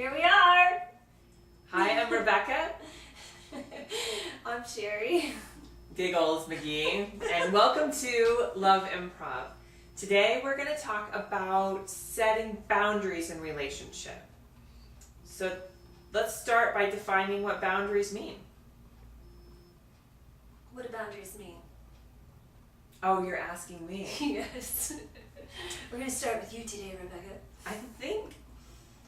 Here we are. Hi, I'm Rebecca. I'm Sherry. Giggles McGee, and welcome to Love Improv. Today we're going to talk about setting boundaries in relationship. So let's start by defining what boundaries mean. What do boundaries mean? Oh, you're asking me. Yes. We're going to start with you today, Rebecca.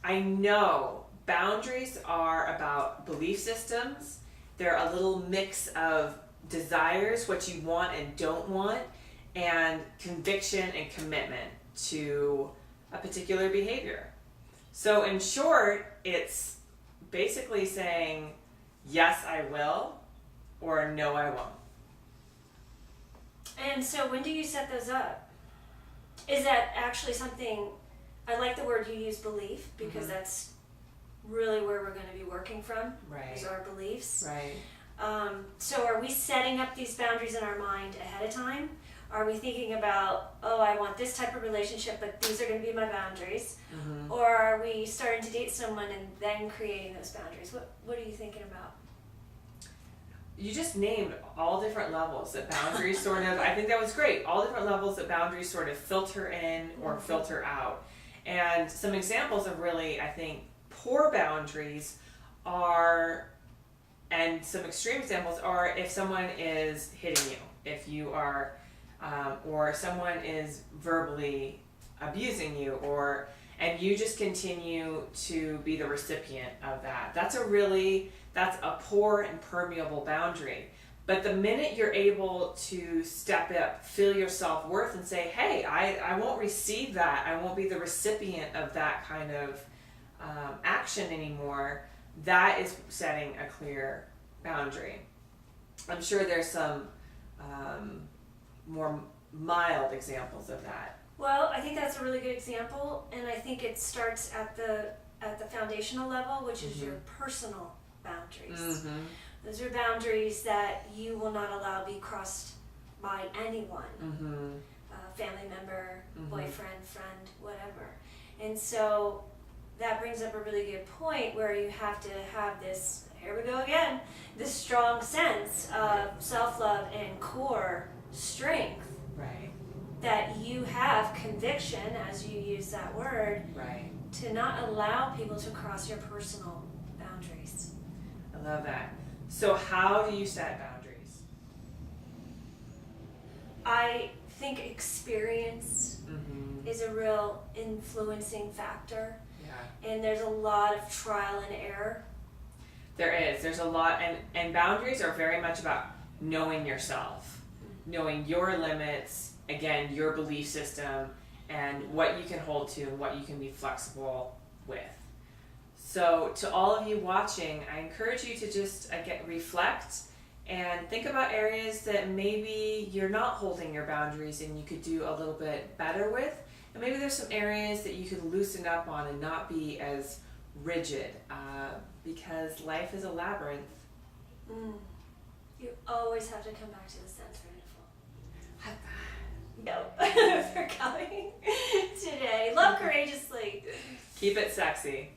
I know boundaries are about belief systems. They're a little mix of desires, what you want and don't want, and conviction and commitment to a particular behavior. So in short, it's basically saying, yes, I will, or no, I won't. And so when do you set those up? Is that actually something, I like the word you use, belief, because that's really where we're going to be working from, Right. is our beliefs. Right. So are we setting up these boundaries in our mind ahead of time? Are we thinking about, oh, I want this type of relationship, but these are going to be my boundaries? Mm-hmm. Or are we starting to date someone and then creating those boundaries? What are you thinking about? You just named all different levels that boundaries sort of, I think that was great, all different levels that boundaries sort of filter in or filter out. And some examples of really, I think, poor boundaries are, and some extreme examples are if someone is hitting you, if you are, or someone is verbally abusing you, and you just continue to be the recipient of that. That's a poor and permeable boundary. But the minute you're able to step up, feel your self-worth and say, hey, I won't receive that, I won't be the recipient of that kind of action anymore, that is setting a clear boundary. I'm sure there's some more mild examples of that. Well, I think that's a really good example, and I think it starts at the foundational level, which is your personal boundaries. Mm-hmm. Those are boundaries that you will not allow be crossed by anyone, family member, boyfriend, friend, whatever. And so that brings up a really good point where you have to have this, here we go again, this strong sense of self-love and core strength. Right. That you have conviction, as you use that word, Right. to not allow people to cross your personal boundaries. I love that. So how do you set boundaries? I think experience is a real influencing factor. Yeah. And there's a lot of trial and error. There is. There's a lot, and boundaries are very much about knowing yourself, knowing your limits, again, your belief system, and what you can hold to and what you can be flexible with. So to all of you watching, I encourage you to just reflect and think about areas that maybe you're not holding your boundaries and you could do a little bit better with. And maybe there's some areas that you could loosen up on and not be as rigid, because life is a labyrinth. You always have to come back to the center. No, for coming today. Love courageously. Keep it sexy.